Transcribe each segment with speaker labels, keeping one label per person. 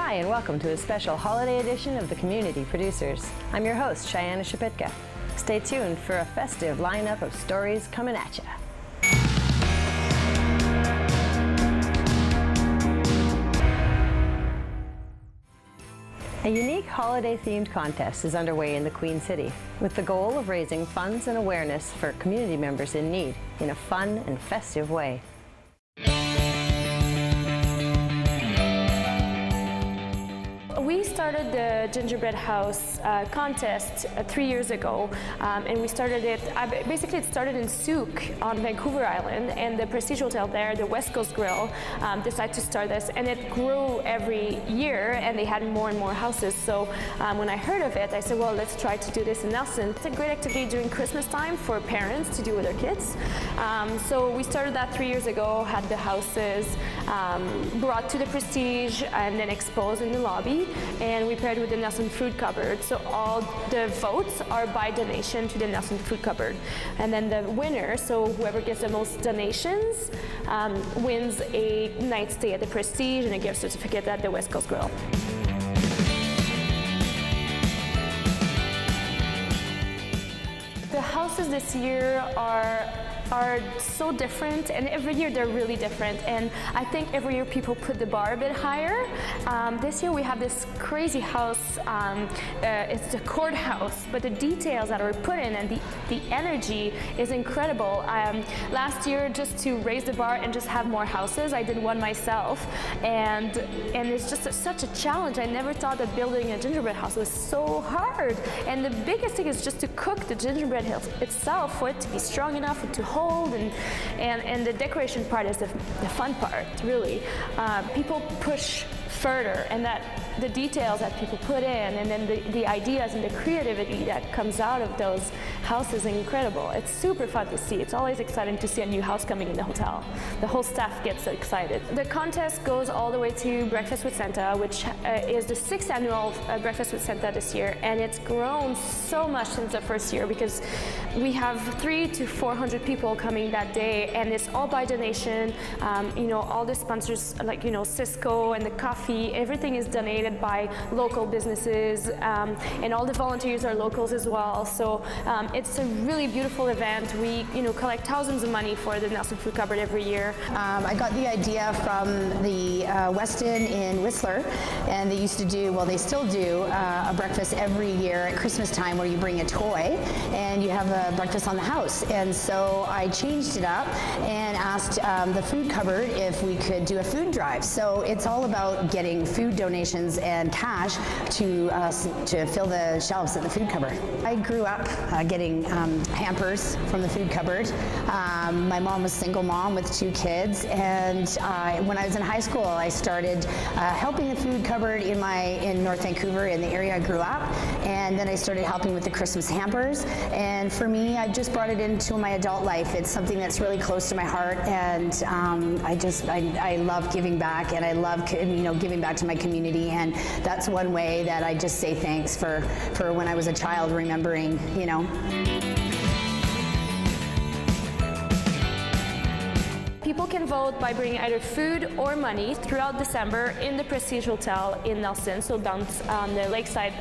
Speaker 1: Hi, and welcome to a special holiday edition of the Community Producers. I'm your host, Cheyanna Shypitka. Stay tuned for a festive lineup of stories coming at you. A unique holiday-themed contest is underway in the Queen City, with the goal of raising funds and awareness for community members in need in a fun and festive way.
Speaker 2: We started the Gingerbread House contest 3 years ago, and we started it, basically it started in Souk on Vancouver Island, and the Prestige Hotel there, the West Coast Grill, decided to start this, and it grew every year, and they had more and more houses. So when I heard of it, I said, well, let's try to do this in Nelson. It's a great activity during Christmas time for parents to do with their kids. So we started that 3 years ago, had the houses brought to the Prestige and then exposed in the lobby. And we paired with the Nelson Food Cupboard. So all the votes are by donation to the Nelson Food Cupboard. And then the winner, so whoever gets the most donations, wins a night stay at the Prestige and a gift certificate at the West Coast Grill. The houses this year are so different, and every year they're really different, and I think every year people put the bar a bit higher. This year we have this crazy house, it's the courthouse, but the details that are put in and the energy is incredible. Last year, just to raise the bar and just have more houses, I did one myself, and it's just such a challenge. I never thought that building a gingerbread house was so hard, and the biggest thing is just to cook the gingerbread itself, for it to be strong enough to hold, and the decoration part is the fun part, really. People push further, and that the details that people put in, and then the ideas and the creativity that comes out of those houses is incredible. It's super fun to see. It's always exciting to see a new house coming in the hotel. The whole staff gets so excited. The contest goes all the way to Breakfast with Santa, which is the 6th annual Breakfast with Santa this year, and it's grown so much since the first year because we have 300 to 400 people coming that day, and it's all by donation. All the sponsors, like Cisco and the coffee, everything is donated by local businesses, and all the volunteers are locals as well. So it's a really beautiful event. We collect thousands of money for the Nelson Food Cupboard every year.
Speaker 3: I got the idea from the Westin in Whistler, and they used to do, well, they still do, a breakfast every year at Christmas time where you bring a toy and you have a breakfast on the house. And so I changed it up and asked the food cupboard if we could do a food drive. So it's all about getting food donations and cash to fill the shelves at the food cupboard. I grew up getting hampers from the food cupboard. My mom was a single mom with 2 kids, and when I was in high school, I started helping the food cupboard in North Vancouver, in the area I grew up, and then I started helping with the Christmas hampers. And for me, I've just brought it into my adult life. It's something that's really close to my heart, and I love giving back, and I love giving back to my community, and that's one way that I just say thanks for when I was a child, remembering,
Speaker 2: People can vote by bringing either food or money throughout December in the Prestige Hotel in Nelson, so down on the lakeside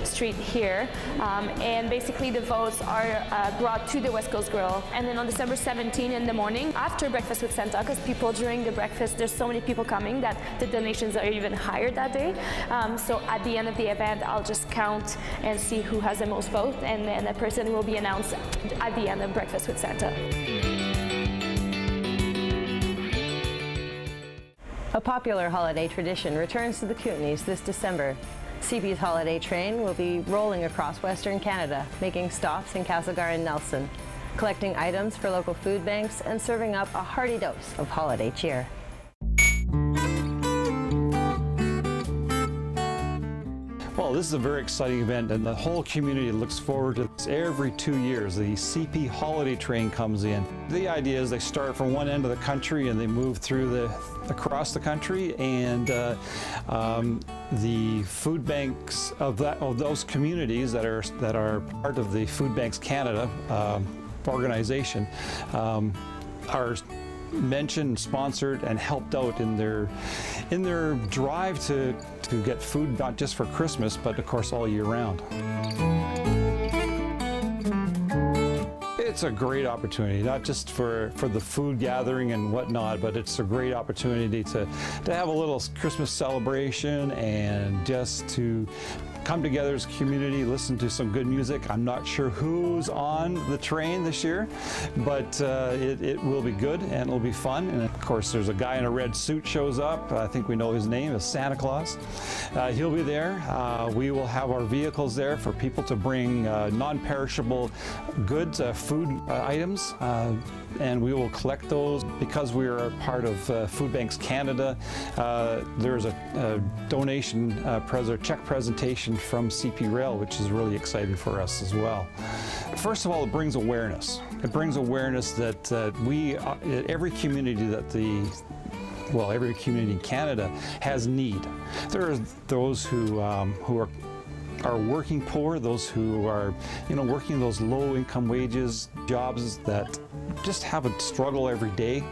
Speaker 2: street here. And basically the votes are brought to the West Coast Grill. And then on December 17 in the morning, after Breakfast with Santa, because people during the breakfast, there's so many people coming that the donations are even higher that day. So at the end of the event, I'll just count and see who has the most votes, and then a person will be announced at the end of Breakfast with Santa.
Speaker 1: A popular holiday tradition returns to the Kootenays this December. CP's holiday train will be rolling across Western Canada, making stops in Castlegar and Nelson, collecting items for local food banks and serving up a hearty dose of holiday cheer.
Speaker 4: Well, this is a very exciting event, and the whole community looks forward to this. Every 2 years, the CP holiday train comes in. The idea is they start from one end of the country and they move through across the country, and the food banks of those communities that are part of the Food Banks Canada organization are mentioned, sponsored, and helped out in their drive to get food not just for Christmas, but of course all year round. It's a great opportunity, not just for the food gathering and whatnot, but it's a great opportunity to have a little Christmas celebration and just to come together as a community, listen to some good music. I'm not sure who's on the train this year, but it will be good and it'll be fun. And of course, there's a guy in a red suit shows up. I think we know his name is Santa Claus. He'll be there. We will have our vehicles there for people to bring non-perishable goods, food items, and we will collect those. Because we are a part of Food Banks Canada, there's a donation check presentation from CP Rail, which is really exciting for us as well. First of all, it brings awareness. It brings awareness that every community every community in Canada has need. There are those who are working poor, those who are working those low income wages jobs that just have a struggle every day.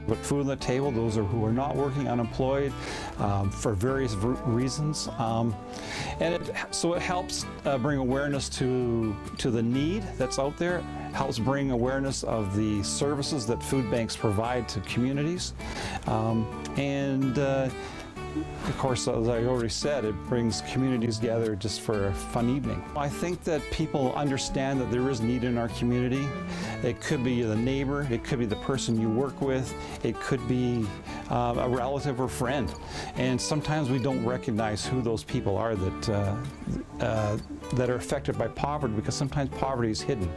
Speaker 4: Put food on the table, those who are not working, unemployed for various reasons. So it helps bring awareness to the need that's out there, helps bring awareness of the services that food banks provide to communities. Of course, as I already said, it brings communities together just for a fun evening. I think that people understand that there is need in our community. It could be the neighbor, it could be the person you work with, it could be a relative or friend. And sometimes we don't recognize who those people are that are affected by poverty, because sometimes poverty is hidden.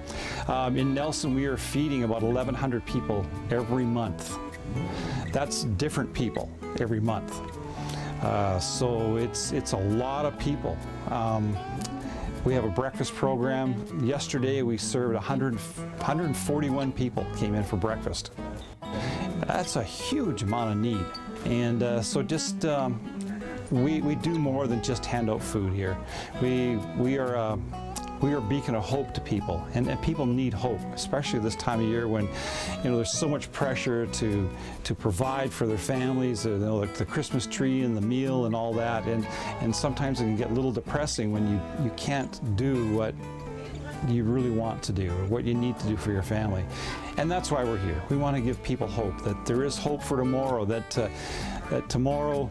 Speaker 4: In Nelson, we are feeding about 1,100 people every month. That's different people every month. So it's a lot of people. We have a breakfast program. Yesterday we served 141 people came in for breakfast. That's a huge amount of need. And so just we do more than just hand out food here. We are a beacon of hope to people, and people need hope, especially this time of year when there's so much pressure to provide for their families, like the Christmas tree and the meal and all that, and sometimes it can get a little depressing when you can't do what you really want to do or what you need to do for your family. And that's why we're here. We want to give people hope, that there is hope for tomorrow, that tomorrow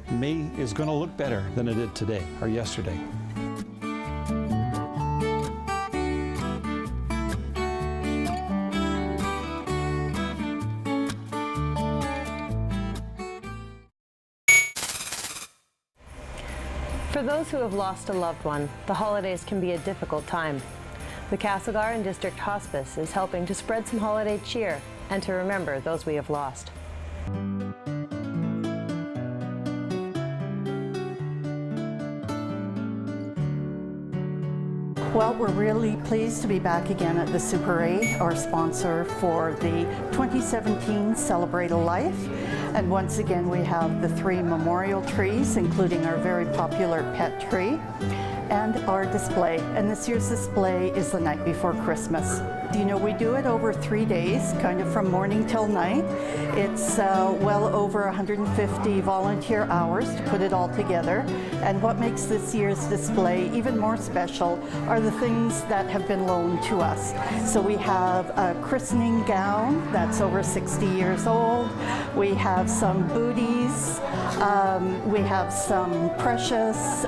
Speaker 4: is going to look better than it did today or yesterday.
Speaker 1: For those who have lost a loved one, the holidays can be a difficult time. The Castlegar and District Hospice is helping to spread some holiday cheer and to remember those we have lost.
Speaker 5: Well, we're really pleased to be back again at the Super 8, our sponsor for the 2017 Celebrate a Life. And once again, we have the 3 memorial trees, including our very popular pet tree, and our display. And this year's display is the night before Christmas. We do it over 3 days, kind of from morning till night. It's well over 150 volunteer hours to put it all together. And what makes this year's display even more special are the things that have been loaned to us. So we have a christening gown that's over 60 years old. We have some booties. We have some precious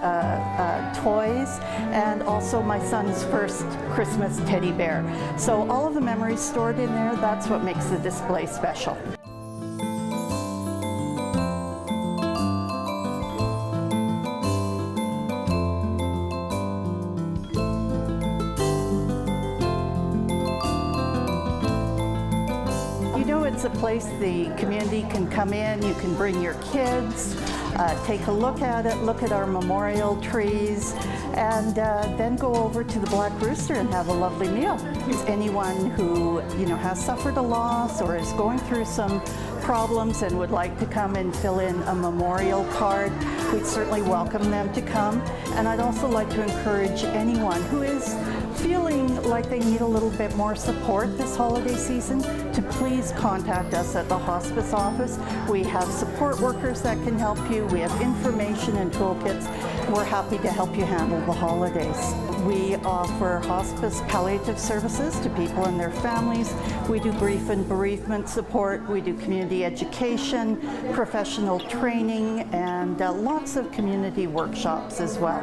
Speaker 5: toys, and also my son's first Christmas teddy bear. So all of the memories stored in there, that's what makes the display special. It's a place the community can come in, you can bring your kids, take a look at it, look at our memorial trees, and then go over to the Black Rooster and have a lovely meal. Anyone who has suffered a loss or is going through some problems and would like to come and fill in a memorial card, we'd certainly welcome them to come. And I'd also like to encourage anyone who is feeling like they need a little bit more support this holiday season to please contact us at the hospice office. We have support workers that can help you. We have information and toolkits. We're happy to help you handle the holidays. We offer hospice palliative services to people and their families. We do grief and bereavement support. We do community education, professional training, and lots of community workshops as well.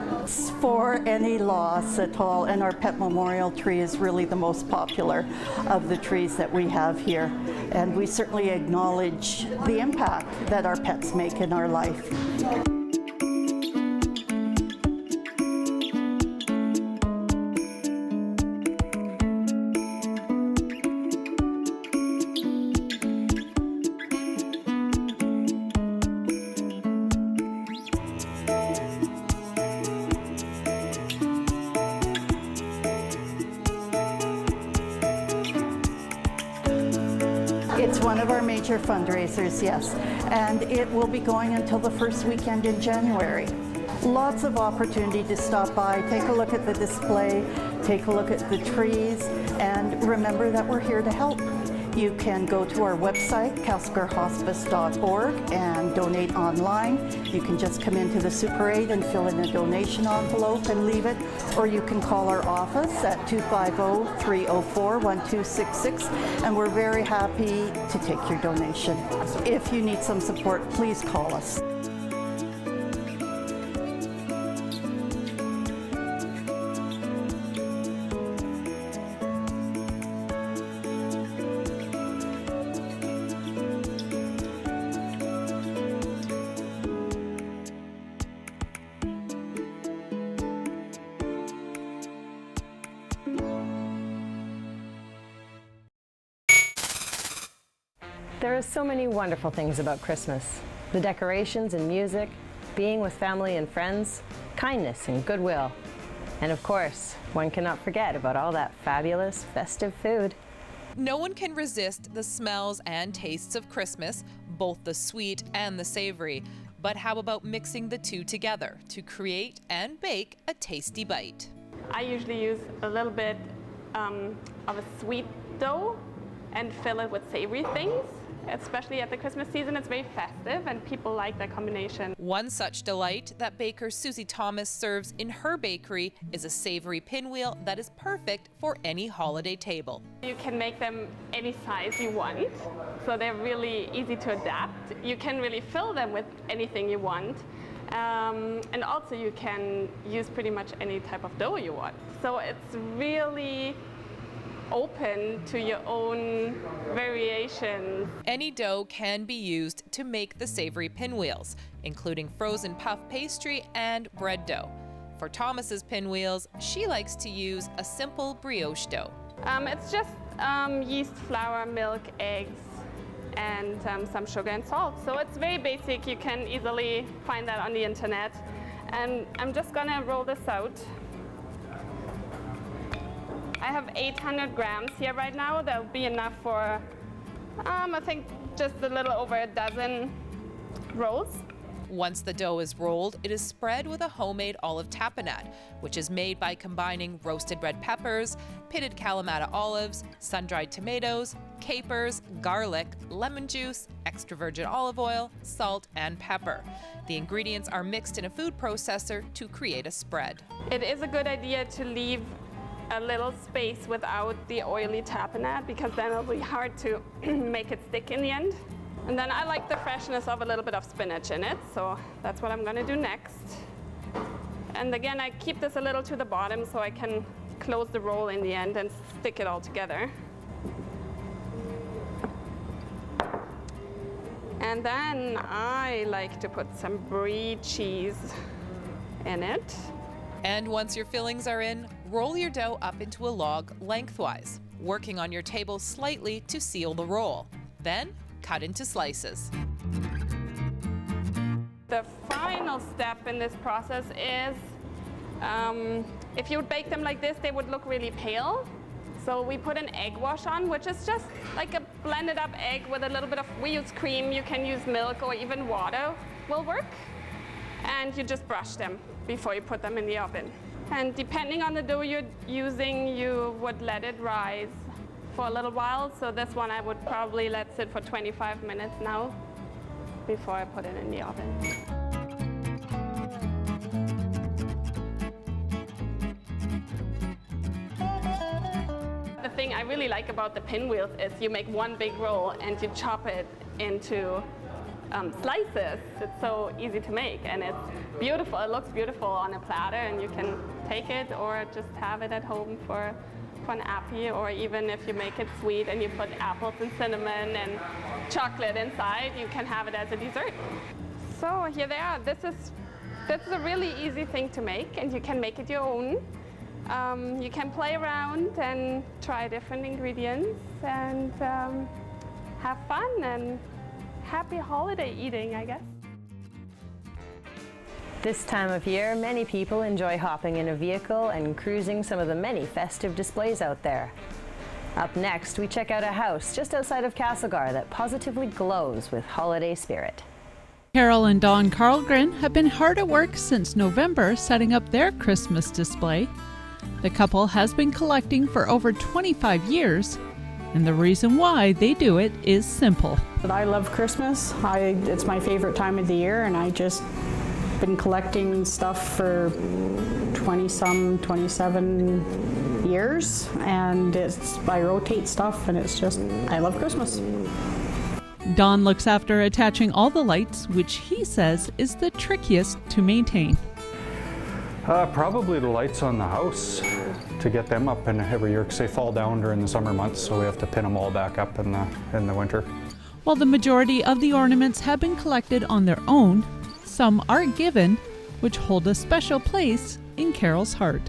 Speaker 5: For any loss at all, and our pet memorial tree is really the most popular of the trees that we have here. And we certainly acknowledge the impact that our pets make in our life. It's one of our major fundraisers, yes, and it will be going until the first weekend in January. Lots of opportunity to stop by, take a look at the display, take a look at the trees, and remember that we're here to help. You can go to our website, castlegarhospice.org, and donate online. You can just come into the Super 8 and fill in a donation envelope and leave it, or you can call our office at 250-304-1266, and we're very happy to take your donation. If you need some support, please call us.
Speaker 1: There are so many wonderful things about Christmas. The decorations and music, being with family and friends, kindness and goodwill. And of course, one cannot forget about all that fabulous festive food.
Speaker 6: No one can resist the smells and tastes of Christmas, both the sweet and the savory. But how about mixing the two together to create and bake a tasty bite?
Speaker 7: I usually use a little bit of a sweet dough and fill it with savory things. Especially at the Christmas season, it's very festive and people like that combination.
Speaker 6: One such delight that baker Susie Thomas serves in her bakery is a savory pinwheel that is perfect for any holiday table.
Speaker 7: You can make them any size you want, so they're really easy to adapt. You can really fill them with anything you want. And also you can use pretty much any type of dough you want. So it's really open to your own variations.
Speaker 6: Any dough can be used to make the savory pinwheels, including frozen puff pastry and bread dough. For Thomas's pinwheels, she likes to use a simple brioche dough.
Speaker 7: It's just yeast, flour, milk, eggs, and some sugar and salt. So it's very basic. You can easily find that on the internet. And I'm just gonna roll this out. I have 800 grams here right now. That'll be enough for, I think, just a little over a dozen rolls.
Speaker 6: Once the dough is rolled, it is spread with a homemade olive tapenade, which is made by combining roasted red peppers, pitted Kalamata olives, sun-dried tomatoes, capers, garlic, lemon juice, extra virgin olive oil, salt, and pepper. The ingredients are mixed in a food processor to create a spread.
Speaker 7: It is a good idea to leave a little space without the oily tapenade, because then it'll be hard to make it stick in the end. And then I like the freshness of a little bit of spinach in it, so that's what I'm gonna do next. And again, I keep this a little to the bottom so I can close the roll in the end and stick it all together. And then I like to put some brie cheese in it.
Speaker 6: And once your fillings are in, roll your dough up into a log lengthwise, working on your table slightly to seal the roll. Then, cut into slices.
Speaker 7: The final step in this process is, if you would bake them like this, they would look really pale. So we put an egg wash on, which is just like a blended up egg with a little bit of, we use cream, you can use milk or even water will work. And you just brush them before you put them in the oven. And depending on the dough you're using, you would let it rise for a little while. So this one I would probably let sit for 25 minutes now before I put it in the oven. The thing I really like about the pinwheels is you make one big roll and you chop it into slices. It's so easy to make and it's beautiful. It looks beautiful on a platter and you can take it or just have it at home for an appy, or even if you make it sweet and you put apples and cinnamon and chocolate inside, you can have it as a dessert. So here they are. This is a really easy thing to make and you can make it your own. You can play around and try different ingredients and have fun and happy holiday eating, I guess.
Speaker 1: This time of year, many people enjoy hopping in a vehicle and cruising some of the many festive displays out there. Up next, we check out a house just outside of Castlegar that positively glows with holiday spirit.
Speaker 8: Carol and Don Carlgren have been hard at work since November setting up their Christmas display. The couple has been collecting for over 25 years, and the reason why they do it is simple.
Speaker 9: I love Christmas. It's my favorite time of the year, and I just been collecting stuff for 27 years, and I rotate stuff, and it's just, I love Christmas.
Speaker 8: Don looks after attaching all the lights, which he says is the trickiest to maintain.
Speaker 4: Probably the lights on the house, to get them up and every year, because they fall down during the summer months, so we have to pin them all back up in the winter.
Speaker 8: While the majority of the ornaments have been collected on their own, some are given, which hold a special place in Carol's heart.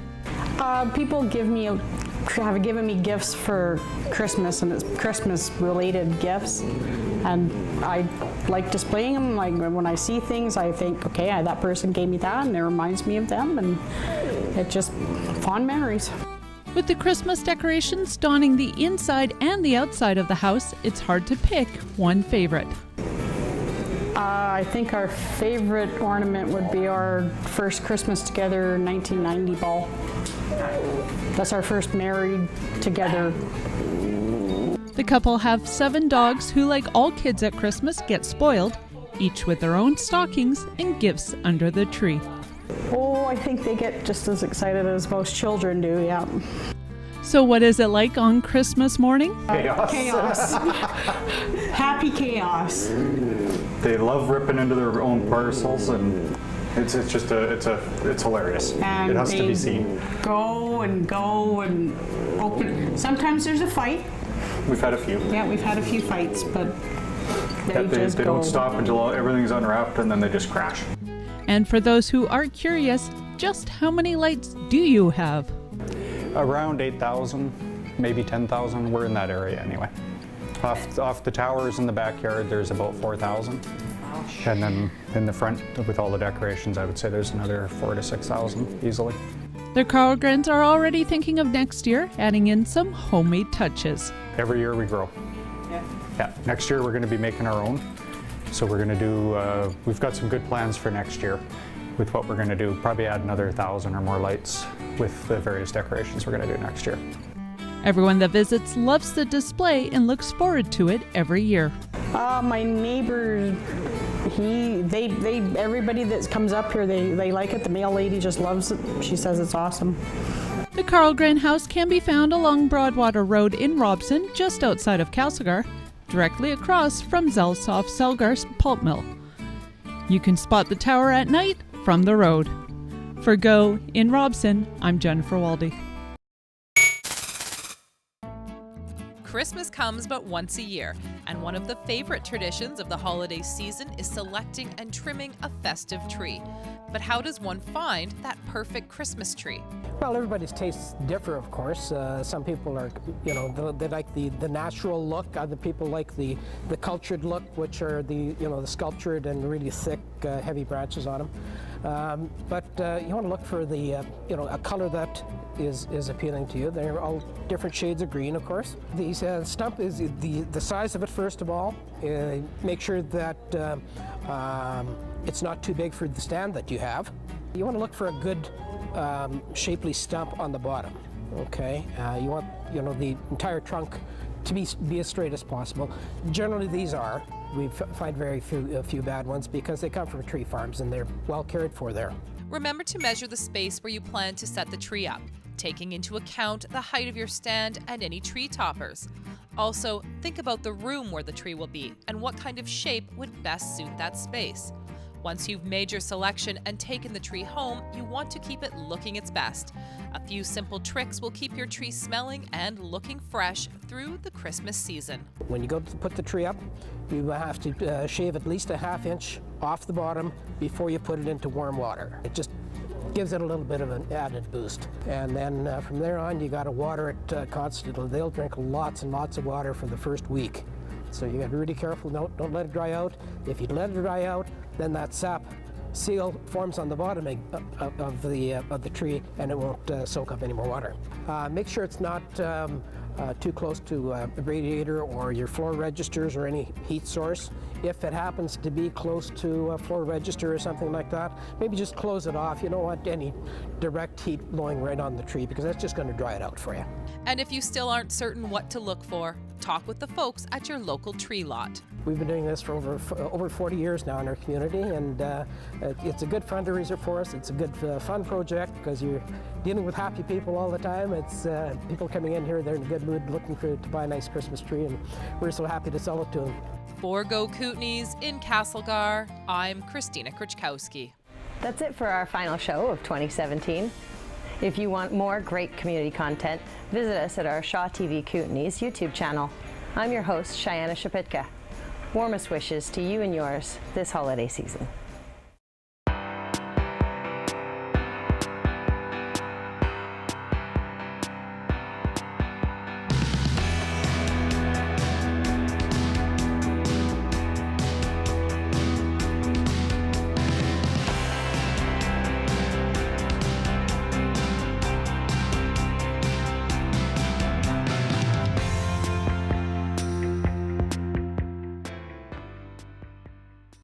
Speaker 9: People have given me gifts for Christmas, and it's Christmas-related gifts, and I like displaying them. Like when I see things, I think, okay, that person gave me that, and it reminds me of them, and it's just fond memories.
Speaker 8: With the Christmas decorations donning the inside and the outside of the house, it's hard to pick one favorite.
Speaker 9: I think our favorite ornament would be our first Christmas together 1990 ball. That's our first married together.
Speaker 8: The couple have 7 dogs who, like all kids at Christmas, get spoiled, each with their own stockings and gifts under the tree.
Speaker 9: Oh, I think they get just as excited as most children do, yeah.
Speaker 8: So what is it like on Christmas morning?
Speaker 4: Chaos.
Speaker 9: Chaos. Happy chaos.
Speaker 4: They love ripping into their own parcels, and it's hilarious.
Speaker 9: And
Speaker 4: it has to be seen.
Speaker 9: Go and open. Sometimes there's a fight.
Speaker 4: We've had a few.
Speaker 9: Yeah, we've had a few fights, but
Speaker 4: they don't stop until everything's unwrapped, and then they just crash.
Speaker 8: And for those who are curious, just how many lights do you have?
Speaker 4: Around 8,000, maybe 10,000. We're in that area anyway. Off the towers in the backyard, there's about 4,000. And then in the front, with all the decorations, I would say there's another 4,000 to 6,000 easily.
Speaker 8: The Carlgrens are already thinking of next year, adding in some homemade touches.
Speaker 4: Every year we grow. Yeah. Next year we're going to be making our own. So we're going to do, we've got some good plans for next year with what we're going to do. Probably add another 1,000 or more lights with the various decorations we're going to do next year.
Speaker 8: Everyone that visits loves the display and looks forward to it every year.
Speaker 9: My neighbors, everybody that comes up here, they like it. The mail lady just loves it. She says it's awesome.
Speaker 8: The Carlgren House can be found along Broadwater Road in Robson, just outside of Castlegar, directly across from Zelsoff Selgar's pulp mill. You can spot the tower at night from the road. For Go in Robson, I'm Jennifer Waldy.
Speaker 6: Christmas comes but once a year, and one of the favorite traditions of the holiday season is selecting and trimming a festive tree. But how does one find that perfect Christmas tree?
Speaker 10: Well, everybody's tastes differ, of course. Some people are, they like the natural look. Other people like the cultured look, which are the sculptured and really thick, heavy branches on them. But you want to look for the a color that is appealing to you. They're all different shades of green, of course. The stump is the size of it, first of all. Make sure that it's not too big for the stand that you have. You want to look for a good shapely stump on the bottom. Okay, you want the entire trunk to be as straight as possible. Generally, these are. We find very few bad ones because they come from tree farms and they're well cared for there.
Speaker 6: Remember to measure the space where you plan to set the tree up, taking into account the height of your stand and any tree toppers. Also, think about the room where the tree will be and what kind of shape would best suit that space. Once you've made your selection and taken the tree home, you want to keep it looking its best. A few simple tricks will keep your tree smelling and looking fresh through the Christmas season.
Speaker 10: When you go to put the tree up, you have to shave at least a ½ inch off the bottom before you put it into warm water. It just gives it a little bit of an added boost. And then from there on, you got to water it constantly. They'll drink lots and lots of water for the first week. So you got to be really careful. Don't let it dry out. If you let it dry out, then that sap seal forms on the bottom of the tree, and it won't soak up any more water. Make sure it's not too close to a radiator or your floor registers or any heat source. If it happens to be close to a floor register or something like that, maybe just close it off. You don't want any direct heat blowing right on the tree because that's just going to dry it out for you.
Speaker 6: And if you still aren't certain what to look for, talk with the folks at your local tree lot.
Speaker 10: We've been doing this for over 40 years now in our community, and it's a good fundraiser for us. It's a good fun project because you're dealing with happy people all the time. It's people coming in here, they're in a good mood looking to buy a nice Christmas tree, and we're so happy to sell it to them.
Speaker 6: For Go Kootenays in Castlegar, I'm Christina Krichkowski.
Speaker 1: That's it for our final show of 2017. If you want more great community content, visit us at our Shaw TV Kootenays YouTube channel. I'm your host, Cheyanna Shypitka. Warmest wishes to you and yours this holiday season.